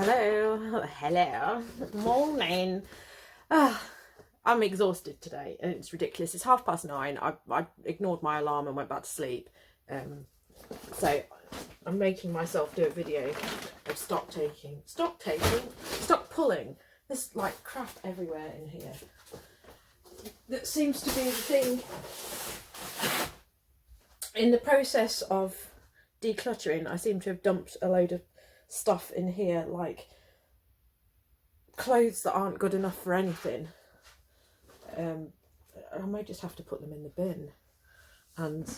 Hello, morning. I'm exhausted today and it's ridiculous. It's 9:30. I ignored my alarm and went back to sleep. So I'm making myself do a video of stock pulling. There's like crap everywhere in here. That seems to be the thing. In the process of decluttering, I seem to have dumped a load of stuff in here, like clothes that aren't good enough for anything. I might just have to put them in the bin. And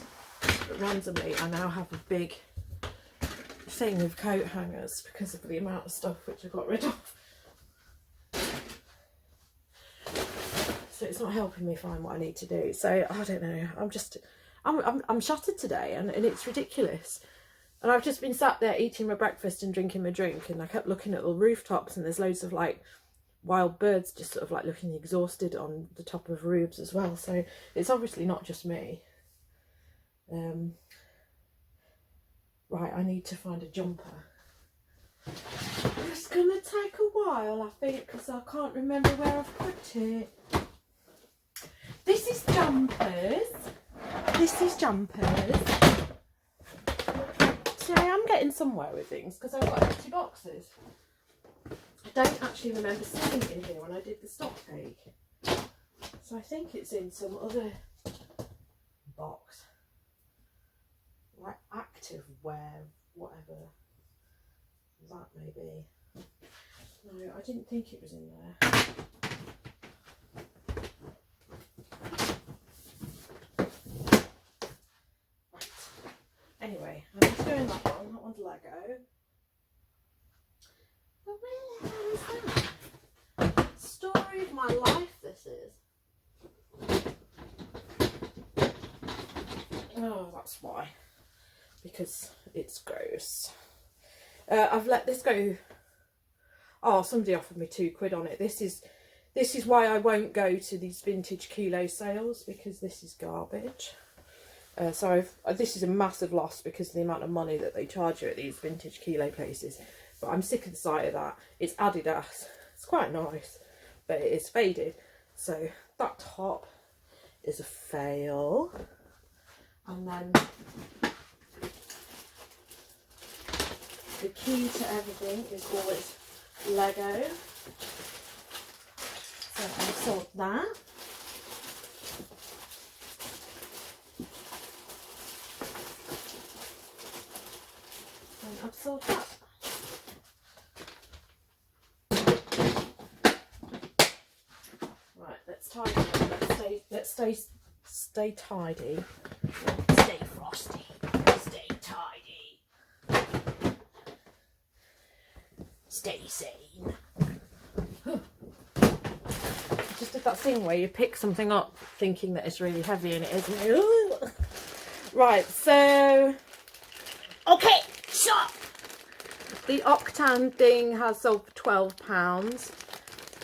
randomly I now have a big thing of coat hangers because of the amount of stuff which I got rid of. So it's not helping me find what I need to do. So I don't know, I'm shattered today and it's ridiculous. And I've just been sat there eating my breakfast and drinking my drink, and I kept looking at the rooftops, and there's loads of like wild birds just sort of like looking exhausted on the top of roofs as well. So it's obviously not just me. Right, I need to find a jumper. It's gonna take a while, I think, because I can't remember where I've put it. This is jumpers. See, I am getting somewhere with things because I've got empty boxes. I don't actually remember seeing it in here when I did the stock take. So I think it's in some other box. Like active wear, whatever that may be. No, I didn't think it was in there. Anyway, I need to go in that one. That one's Lego. But where the hell is that? Story of my life, this is. Oh, that's why. Because it's gross. I've let this go. Oh, somebody offered me £2 on it. This is why I won't go to these vintage kilo sales, because this is garbage. So this is a massive loss because of the amount of money that they charge you at these vintage kilo places. But I'm sick of the sight of that. It's Adidas. It's quite nice, but it is faded. So that top is a fail. And then the key to everything is always Lego. So I've sold that. I've sold that. Right, let's tidy up. Let's stay tidy. Stay frosty. Stay tidy. Stay sane. I just did that thing where you pick something up thinking that it's really heavy and it isn't. Right, so okay. Shut! The Octane thing has sold for £12,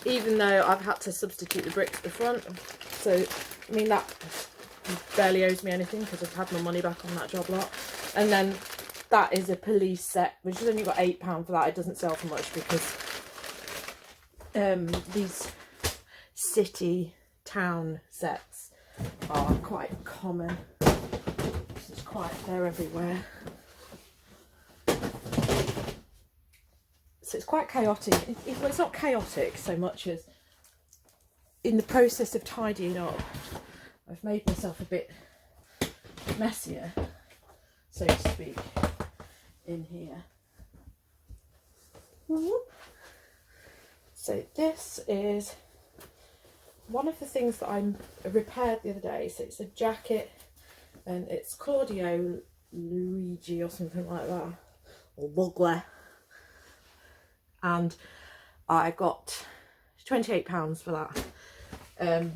even though I've had to substitute the bricks at the front. So, I mean, that barely owes me anything because I've had my money back on that job lot. And then that is a police set, which has only got £8 for that. It doesn't sell for much because these city town sets are quite common. They're everywhere. So it's quite chaotic. It's not chaotic so much as in the process of tidying up, I've made myself a bit messier, so to speak, in here. So this is one of the things that I repaired the other day. So it's a jacket and it's Claudio Luigi or something like that, or Bugler. And I got £28 for that. A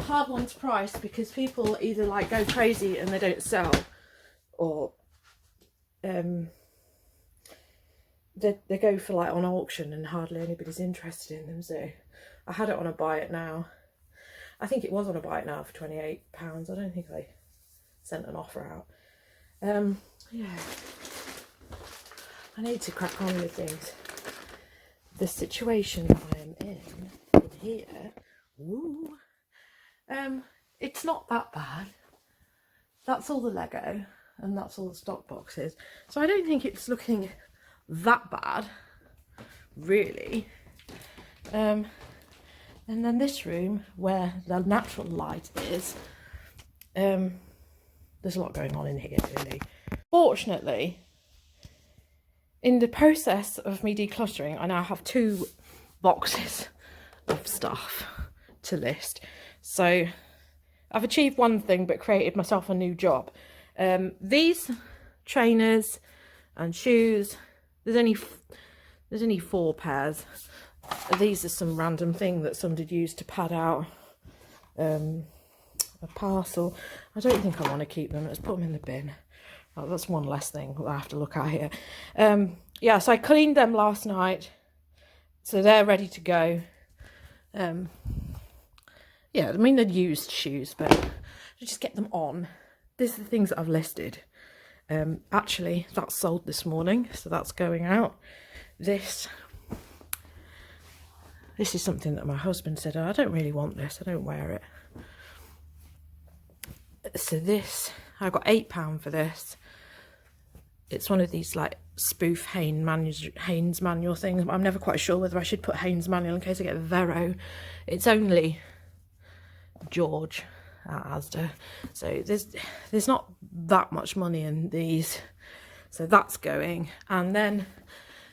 hard one to price because people either like go crazy and they don't sell, or they go for like on auction and hardly anybody's interested in them. So I had it on a buy it now. I think it was on a buy it now for £28. I don't think I sent an offer out. Yeah, I need to crack on with things. the situation that I am in here. Woo. It's not that bad. That's all the Lego and that's all the stock boxes. So I don't think it's looking that bad, really. And then this room where the natural light is, there's a lot going on in here, really. Fortunately, in the process of me decluttering, I now have 2 boxes of stuff to list. So I've achieved one thing but created myself a new job. These trainers and shoes, there's only 4 pairs. These are some random thing that somebody used to pad out a parcel. I don't think I want to keep them. Let's put them in the bin. Oh, that's one less thing that I have to look at here. Yeah, so I cleaned them last night, so they're ready to go. Yeah, I mean, they're used shoes, but to just get them on. These are the things that I've listed. Actually, that's sold this morning, so that's going out. This is something that my husband said, oh, I don't really want this, I don't wear it. So this, I got £8 for this. It's one of these like spoof Hanes manual things. I'm never quite sure whether I should put Hanes manual in case I get Vero. It's only George at Asda, so there's not that much money in these, so that's going. And then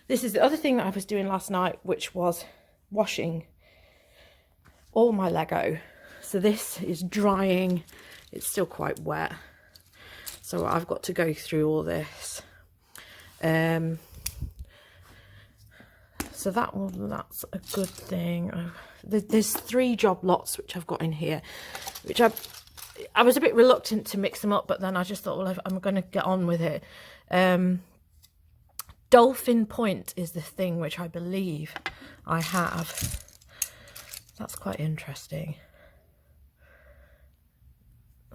this is the other thing that I was doing last night, which was washing all my Lego. So this is drying, it's still quite wet, so I've got to go through all this. So that's a good thing. There's 3 job lots which I've got in here, which I was a bit reluctant to mix them up, but then I just thought, well, I'm going to get on with it. Dolphin Point is the thing which I believe I have. That's quite interesting.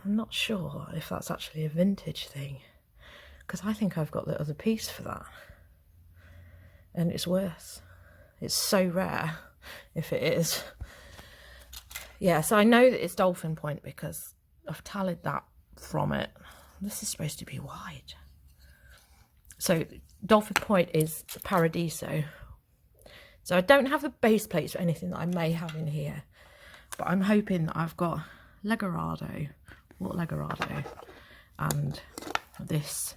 I'm not sure if that's actually a vintage thing, because I think I've got the other piece for that, and it's worse. It's so rare if it is. Yeah, so I know that it's Dolphin Point because I've tallied that from it. This is supposed to be wide. So Dolphin Point is Paradiso. So I don't have the base plates for anything that I may have in here, but I'm hoping that I've got Legorado, and this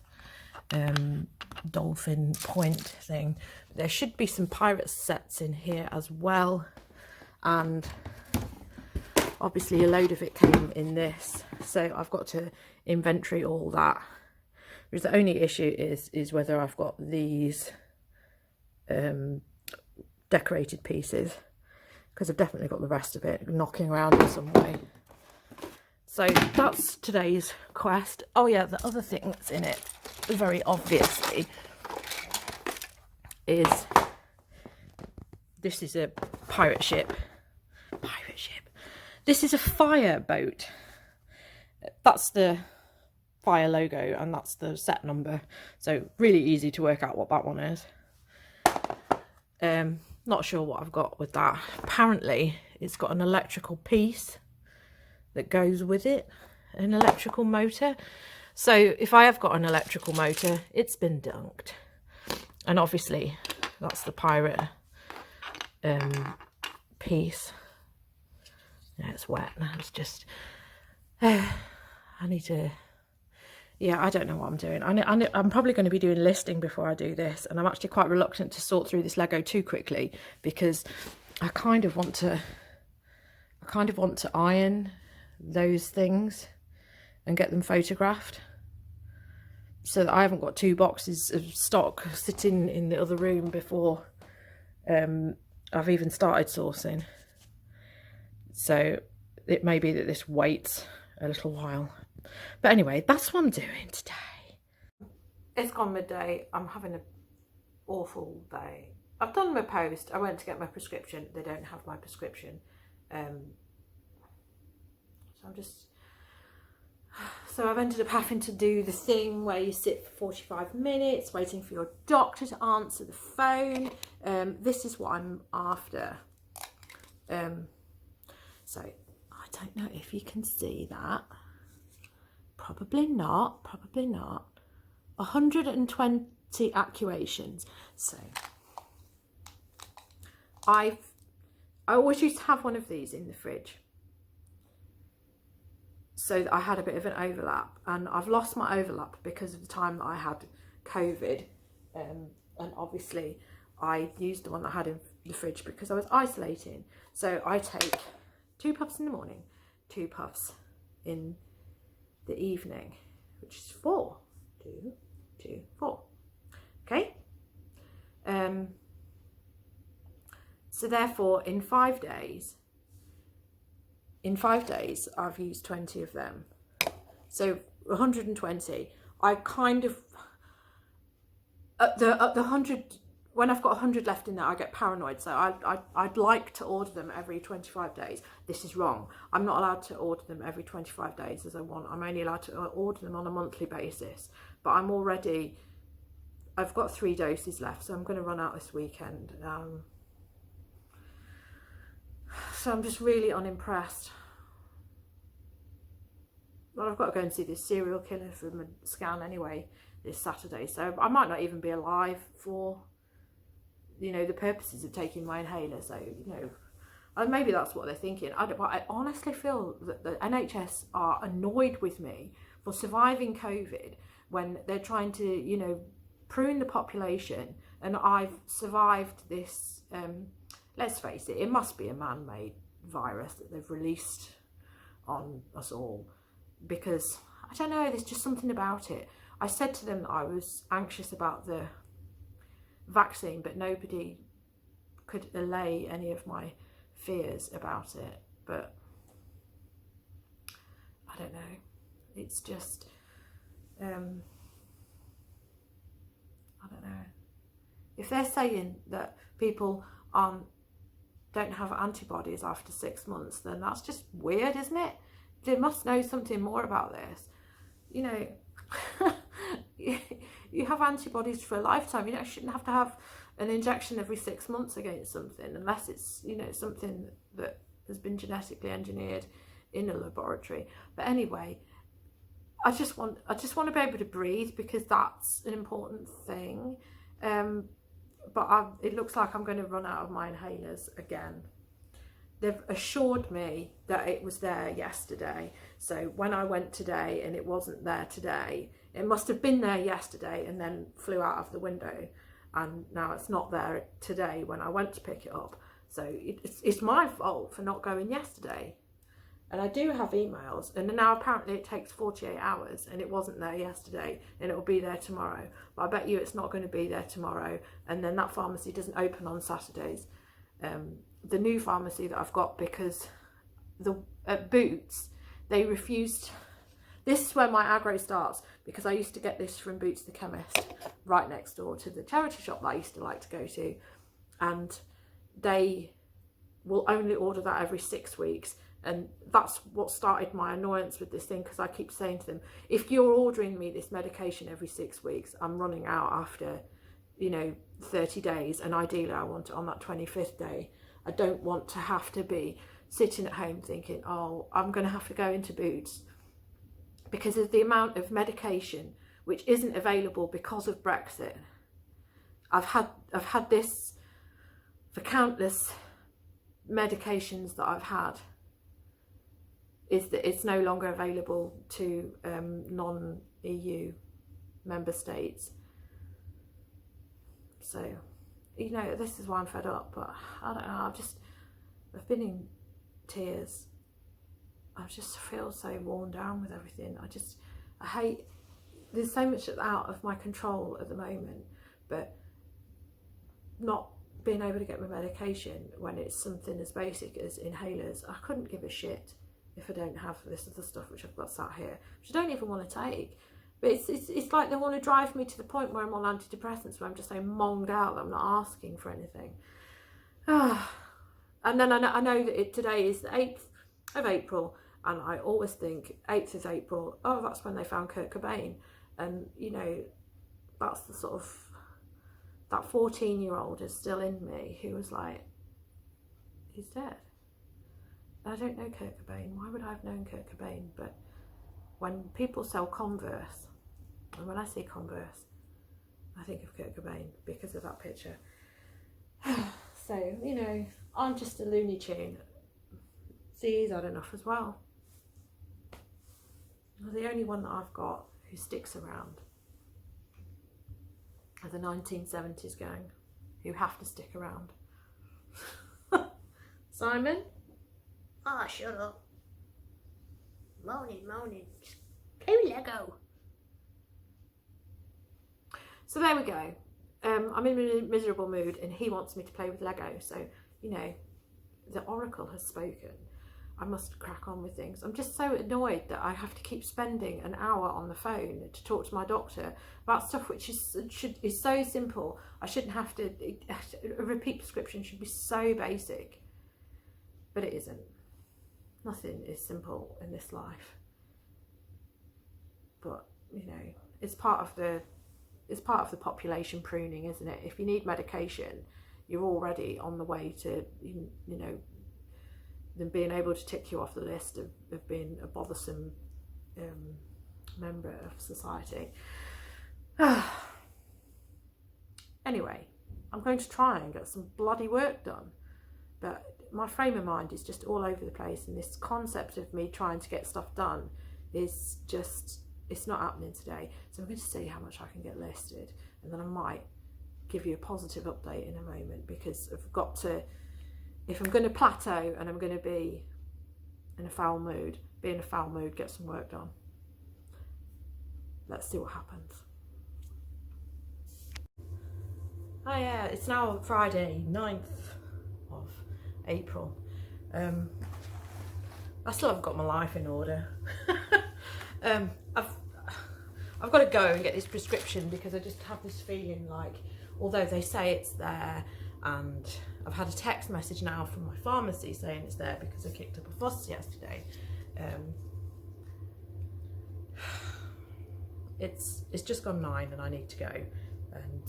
Dolphin Point thing. There should be some pirate sets in here as well, and obviously a load of it came in this, so I've got to inventory all that. Because the only issue is whether I've got these decorated pieces, because I've definitely got the rest of it knocking around in some way. So that's today's quest. Oh yeah, the other thing that's in it, very obviously, is this is a pirate ship. This is a fire boat. That's the fire logo and that's the set number. So really easy to work out what that one is. Not sure what I've got with that. Apparently it's got an electrical piece that goes with it, an electrical motor. So if I have got an electrical motor, it's been dunked. And obviously that's the pirate piece. Yeah, it's wet now. It's just I need to, yeah, I don't know what I'm doing. I'm probably going to be doing listing before I do this, and I'm actually quite reluctant to sort through this Lego too quickly, because I kind of want to iron those things and get them photographed, so that I haven't got 2 boxes of stock sitting in the other room before I've even started sourcing. So it may be that this waits a little while. But anyway, that's what I'm doing today. It's gone midday. I'm having an awful day. I've done my post. I went to get my prescription. They don't have my prescription. So I'm just So I've ended up having to do the thing where you sit for 45 minutes waiting for your doctor to answer the phone. This is what I'm after. So I don't know if you can see that. Probably not, probably not. 120 accuations. So I always used to have one of these in the fridge, so that I had a bit of an overlap, and I've lost my overlap because of the time that I had COVID, and obviously I used the one that I had in the fridge because I was isolating. So I take 2 puffs in the morning, 2 puffs in the evening, which is 4. 2, 2, 4. Okay. So therefore, in 5 days, I've used 20 of them. So 120. I kind of at the 100, when I've got 100 left in there, I get paranoid. So I'd like to order them every 25 days. This is wrong. I'm not allowed to order them every 25 days as I want. I'm only allowed to order them on a monthly basis. But I've got 3 doses left, so I'm going to run out this weekend. So I'm just really unimpressed. Well, I've got to go and see this serial killer for my scan anyway this Saturday, so I might not even be alive for, you know, the purposes of taking my inhaler. So, you know, maybe that's what they're thinking. I honestly feel that the NHS are annoyed with me for surviving COVID when they're trying to, you know, prune the population, and I've survived this. Let's face it, it must be a man-made virus that they've released on us all, because I don't know, there's just something about it. I said to them that I was anxious about the vaccine, but nobody could allay any of my fears about it. But I don't know, it's just I don't know, if they're saying that people don't have antibodies after 6 months, then that's just weird, isn't it? They must know something more about this. You know, you have antibodies for a lifetime. You shouldn't have to have an injection every 6 months against something, unless it's, you know, something that has been genetically engineered in a laboratory. But anyway, I just want to be able to breathe, because that's an important thing. But it looks like I'm going to run out of my inhalers again. They've assured me that it was there yesterday. So when I went today and it wasn't there today, it must have been there yesterday and then flew out of the window. And now it's not there today when I went to pick it up. So it's my fault for not going yesterday. And I do have emails, and now apparently it takes 48 hours, and it wasn't there yesterday, and it will be there tomorrow. But I bet you it's not going to be there tomorrow, and then that pharmacy doesn't open on Saturdays. The new pharmacy that I've got, because at Boots, they refused. This is where my aggro starts, because I used to get this from Boots the chemist, right next door to the charity shop that I used to like to go to, and they will only order that every 6 weeks. And that's what started my annoyance with this thing, because I keep saying to them, if you're ordering me this medication every 6 weeks, I'm running out after, you know, 30 days. And ideally I want it on that 25th day. I don't want to have to be sitting at home thinking, oh, I'm going to have to go into Boots, because of the amount of medication which isn't available because of Brexit. I've had this for countless medications that I've had, is that it's no longer available to non-EU member states. So, you know, this is why I'm fed up. But I don't know, I've been in tears. I just feel so worn down with everything. I hate, there's so much out of my control at the moment, but not being able to get my medication when it's something as basic as inhalers, I couldn't give a shit if I don't have this other stuff which I've got sat here, which I don't even want to take. But it's like they want to drive me to the point where I'm on antidepressants, where I'm just so monged out that I'm not asking for anything. And then I know that today is the 8th of April, And I always think 8th is April, oh, that's when they found Kurt Cobain. And, you know, that's the sort of, that 14-year-old is still in me who was like, he's dead. I don't know Kurt Cobain. Why would I have known Kurt Cobain? But when people sell Converse, and when I see Converse, I think of Kurt Cobain because of that picture. So, you know, I'm just a Looney Tune. See, he's had enough as well. The only one that I've got who sticks around are the 1970s gang, who have to stick around. Simon? Oh, shut up. Moaning. Play with Lego. So there we go. I'm in a miserable mood and he wants me to play with Lego. So, you know, the Oracle has spoken. I must crack on with things. I'm just so annoyed that I have to keep spending an hour on the phone to talk to my doctor about stuff which is so simple. I shouldn't have to, a repeat prescription should be so basic, but it isn't. Nothing is simple in this life. But, you know, it's part of the population pruning, isn't it? If you need medication, you're already on the way to, you know, them being able to tick you off the list of being a bothersome member of society. Anyway, I'm going to try and get some bloody work done, but my frame of mind is just all over the place, and this concept of me trying to get stuff done is just, it's not happening today. So I'm going to see how much I can get listed, and then I might give you a positive update in a moment, because I've got to, if I'm going to plateau and I'm going to be in a foul mood, get some work done. Let's see what happens. Oh yeah, it's now Friday, 9th of April. I still haven't got my life in order. I've got to go and get this prescription, because I just have this feeling like, although they say it's there, and I've had a text message now from my pharmacy saying it's there because I kicked up a fuss yesterday. It's just gone 9 and I need to go and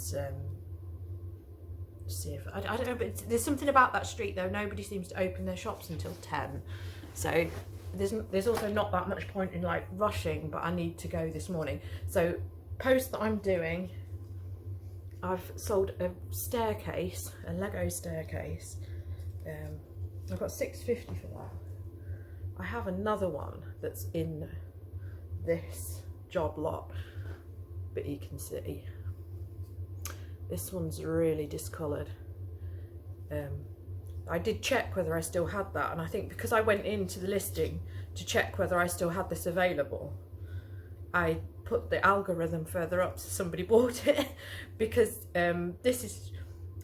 see if I don't know, but there's something about that street though. Nobody seems to open their shops until 10, so there's also not that much point in like rushing, but I need to go this morning. So post that I'm doing, I've sold a staircase, a Lego staircase. I've got $6.50 for that. I have another one that's in this job lot, but you can see this one's really discoloured. I did check whether I still had that, and I think because I went into the listing to check whether I still had this available, I put the algorithm further up so somebody bought it, because this is,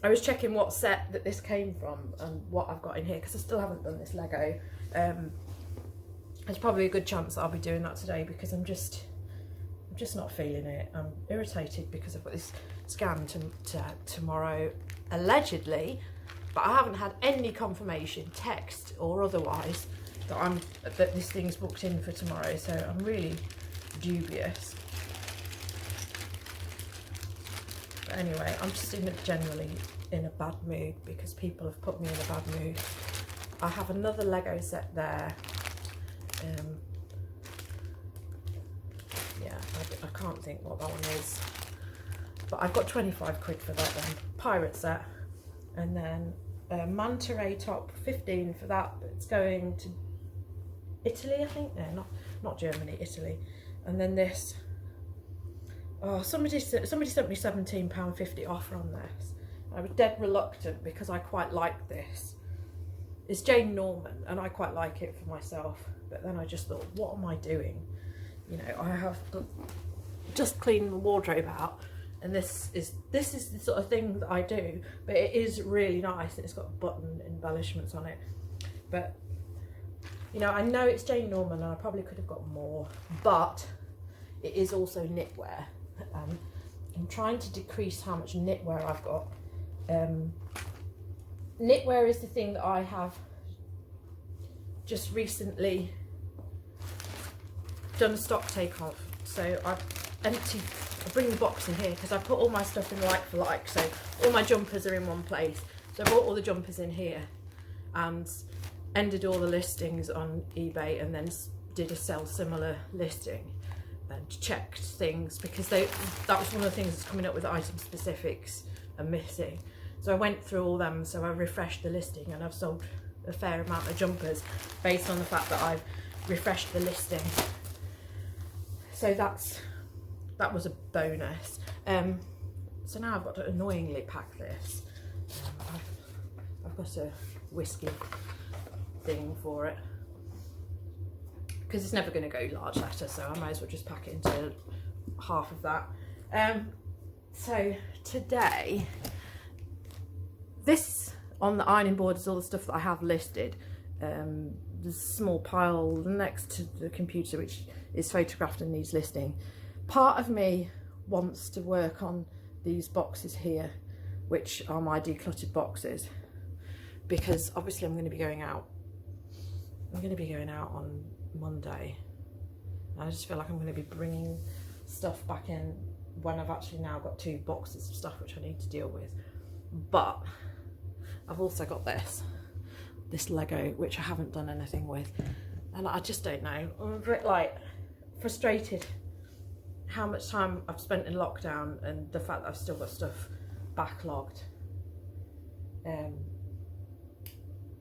I was checking what set that this came from and what I've got in here, because I still haven't done this Lego. There's probably a good chance that I'll be doing that today, because I'm just not feeling it. I'm irritated because I've got this scan tomorrow, allegedly, but I haven't had any confirmation, text or otherwise, that this thing's booked in for tomorrow, so I'm really dubious. But anyway, I'm just generally in a bad mood because people have put me in a bad mood. I have another Lego set there. Yeah, I can't think what that one is, but I've got 25 quid for that one. Pirate set, and then a manta ray top, 15 for that. It's going to Italy, I think. No, not Germany, Italy. And then this, oh, somebody sent me £17.50 offer on this. I was dead reluctant because I quite like this. It's Jane Norman and I quite like it for myself, but then I just thought, what am I doing? You know, I have just cleaned the wardrobe out, and this is the sort of thing that I do, but it is really nice. It's got button embellishments on it, but you know, I know it's Jane Norman and I probably could have got more, but it is also knitwear. I'm trying to decrease how much knitwear I've got. Knitwear is the thing that I have just recently done a stock take off. So I bring the box in here because I put all my stuff in like for like. So all my jumpers are in one place. So I brought all the jumpers in here and ended all the listings on eBay, and then did a sell similar listing and checked things because that was one of the things that's coming up with item specifics and missing. So I went through all them, so I refreshed the listing, and I've sold a fair amount of jumpers based on the fact that I've refreshed the listing. So that was a bonus. So now I've got to annoyingly pack this. I've got a whiskey thing for it because it's never going to go large letter, so I might as well just pack it into half of that. So today, this on the ironing board is all the stuff that I have listed. There's a small pile next to the computer which is photographed and needs listing. Part of me wants to work on these boxes here, which are my decluttered boxes, because obviously I'm going to be going out. I'm going to be going out on Monday. I just feel like I'm going to be bringing stuff back in when I've actually now got 2 boxes of stuff which I need to deal with. But I've also got this Lego which I haven't done anything with, and I just don't know. I'm a bit like frustrated how much time I've spent in lockdown and the fact that I've still got stuff backlogged.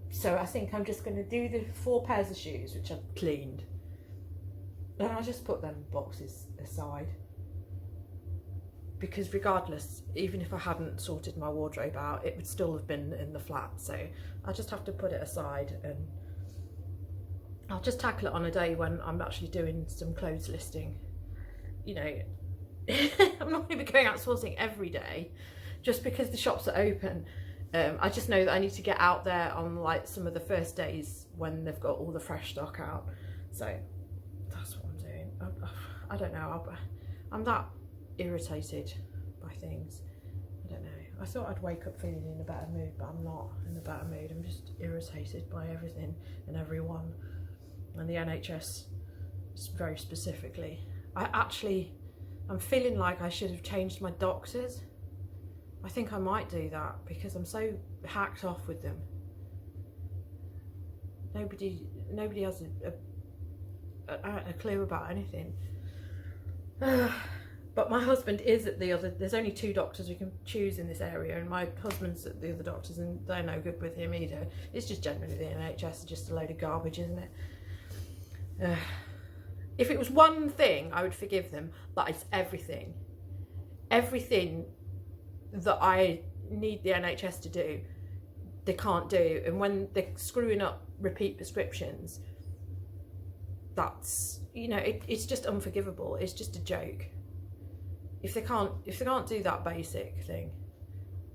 So I think I'm just going to do the 4 pairs of shoes which I've cleaned, and I'll just put them boxes aside, because regardless, even if I hadn't sorted my wardrobe out, it would still have been in the flat. So I just have to put it aside, and I'll just tackle it on a day when I'm actually doing some clothes listing. You know, I'm not going to be going out sourcing every day just because the shops are open. I just know that I need to get out there on like some of the first days when they've got all the fresh stock out. So that's what I'm doing. I don't know. I'm that irritated by things. I don't know. I thought I'd wake up feeling in a better mood, but I'm not in a better mood. I'm just irritated by everything and everyone, and the NHS very specifically. I'm feeling like I should have changed my doctors. I think I might do that because I'm so hacked off with them. Nobody has a clue about anything. But my husband is at the other. There's only 2 doctors we can choose in this area, and my husband's at the other doctors, and they're no good with him either. It's just generally the NHS is just a load of garbage, isn't it? If it was one thing, I would forgive them, but it's everything. Everything that I need the NHS to do, they can't do. And when they're screwing up repeat prescriptions, that's, you know, it's just unforgivable. It's just a joke. If they can't do that basic thing.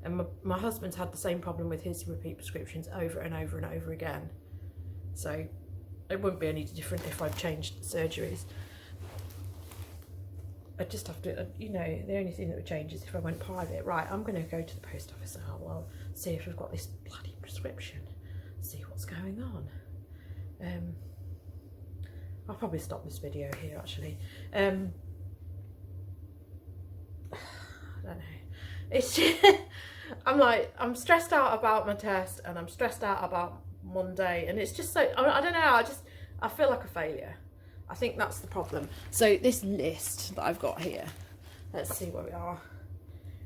And my husband's had the same problem with his repeat prescriptions over and over and over again. So it wouldn't be any different if I've changed surgeries. I just have to, you know, the only thing that would change is if I went private. Right, I'm going to go to the post office now. Well, see if we've got this bloody prescription. See what's going on. I'll probably stop this video here, actually. I don't know. It's just, I'm stressed out about my test, and I'm stressed out about Monday, and it's just so, I don't know, I feel like a failure. I think that's the problem. So this list that I've got here, let's see where we are.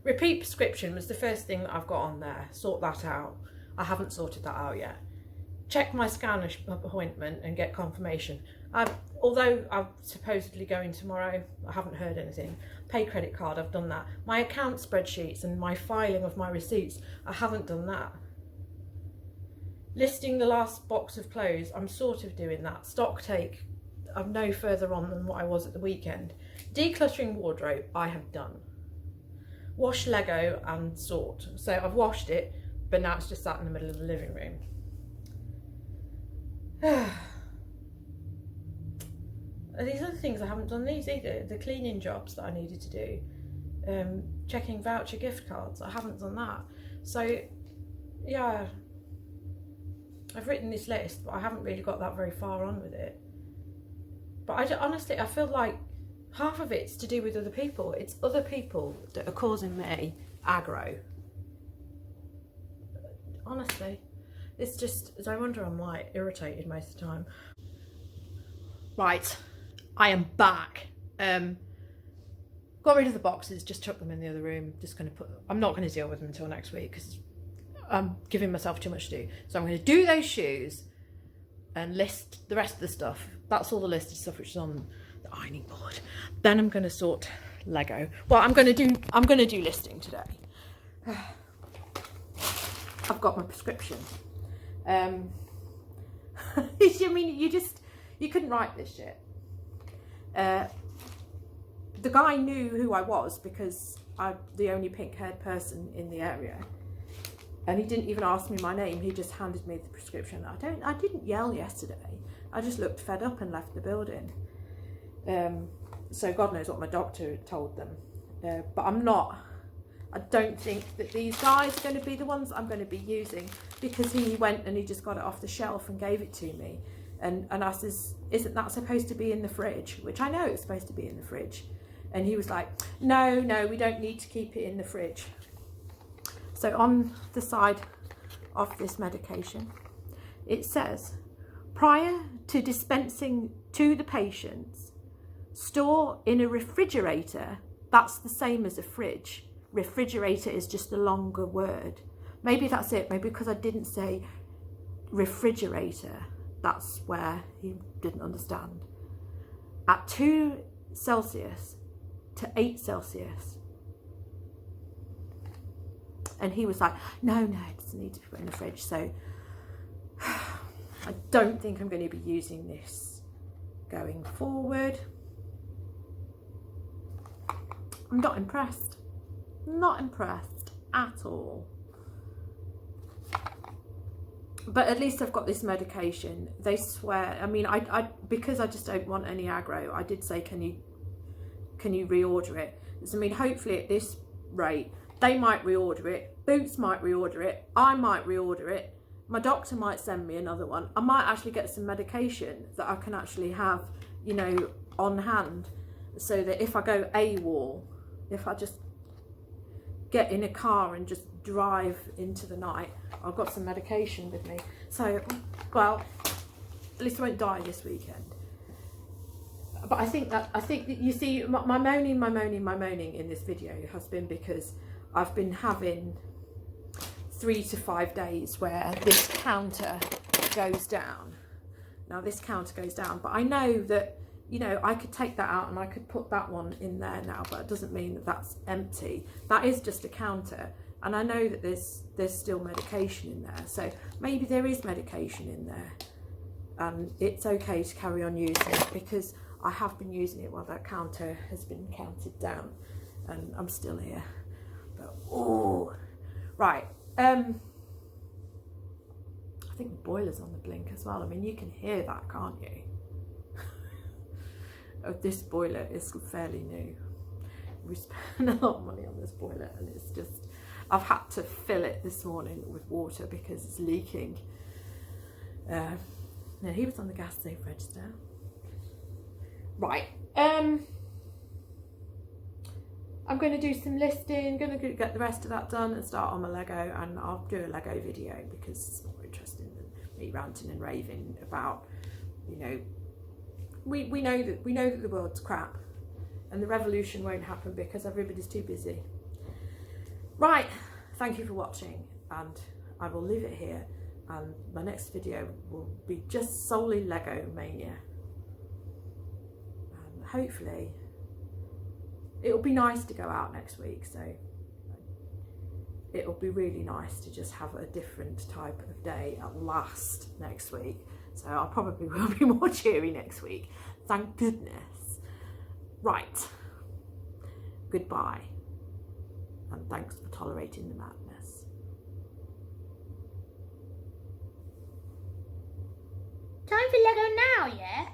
Repeat prescription was the first thing that I've got on there. Sort that out. I haven't sorted that out yet. Check my scan appointment and get confirmation. Although I'm supposedly going tomorrow, I haven't heard anything. Pay credit card, I've done that. My account spreadsheets and my filing of my receipts, I haven't done that. Listing the last box of clothes, I'm sort of doing that. Stock take, I'm no further on than what I was at the weekend. Decluttering wardrobe, I have done. Wash Lego and sort. So I've washed it, but now it's just sat in the middle of the living room. These other things I haven't done these either. The cleaning jobs that I needed to do. Checking voucher gift cards, I haven't done that. So yeah, I've written this list, but I haven't really got that very far on with it. But honestly, I feel like half of it's to do with other people. It's other people that are causing me aggro. Honestly, it's just, no wonder I'm like irritated most of the time. Right, I am back. Got rid of the boxes, just chucked them in the other room. Just going to I'm not going to deal with them until next week because I'm giving myself too much to do. So I'm going to do those shoes and list the rest of the stuff. That's all the listed stuff which is on the ironing board. Then I'm going to sort Lego. Well, I'm going to do listing today. I've got my prescription. I mean, you couldn't write this shit. The guy knew who I was because I'm the only pink-haired person in the area, and he didn't even ask me my name. He just handed me the prescription. I didn't yell yesterday. I just looked fed up and left the building. So God knows what my doctor told them. But I don't think that these guys are going to be the ones I'm going to be using, because he went and he just got it off the shelf and gave it to me. And I says, isn't that supposed to be in the fridge? Which I know it's supposed to be in the fridge. And he was like, no, we don't need to keep it in the fridge. So on the side of this medication, it says, prior to dispensing to the patients, store in a refrigerator. That's the same as a fridge. Refrigerator is just a longer word. Maybe that's it. Maybe because I didn't say refrigerator, that's where he didn't understand. At 2 Celsius to 8 Celsius. And he was like, no, it doesn't need to be put in the fridge. So I don't think I'm going to be using this going forward. I'm not impressed. Not impressed at all. But at least I've got this medication. They swear, I mean, I because I just don't want any aggro, I did say, can you reorder it? So, I mean, hopefully at this rate, they might reorder it, Boots might reorder it, I might reorder it, my doctor might send me another one. I might actually get some medication that I can actually have, you know, on hand, so that if I go AWOL, if I just get in a car and just drive into the night, I've got some medication with me. So, well, at least I won't die this weekend. But I think that you see, my moaning in this video has been because I've been having 3 to 5 days where this counter goes down. Now this counter goes down, but I know that, you know, I could take that out and I could put that one in there now, but it doesn't mean that that's empty. That is just a counter. And I know that there's still medication in there. So maybe there is medication in there. And it's okay to carry on using it, because I have been using it while that counter has been counted down. And I'm still here. But, oh, right. I think the boiler's on the blink as well. I mean, you can hear that, can't you? Oh, this boiler is fairly new. We spent a lot of money on this boiler, and it's just, I've had to fill it this morning with water because it's leaking. Now he was on the gas safe register. Right. I'm going to do some listing, going to get the rest of that done and start on my Lego, and I'll do a Lego video because it's more interesting than me ranting and raving about, you know, we know that the world's crap and the revolution won't happen because everybody's too busy. Right, thank you for watching, and I will leave it here, and my next video will be just solely Lego mania. And hopefully it'll be nice to go out next week, so it'll be really nice to just have a different type of day at last next week. So I probably will be more cheery next week. Thank goodness. Right. Goodbye. And thanks for tolerating the madness. Time for Lego now, yeah?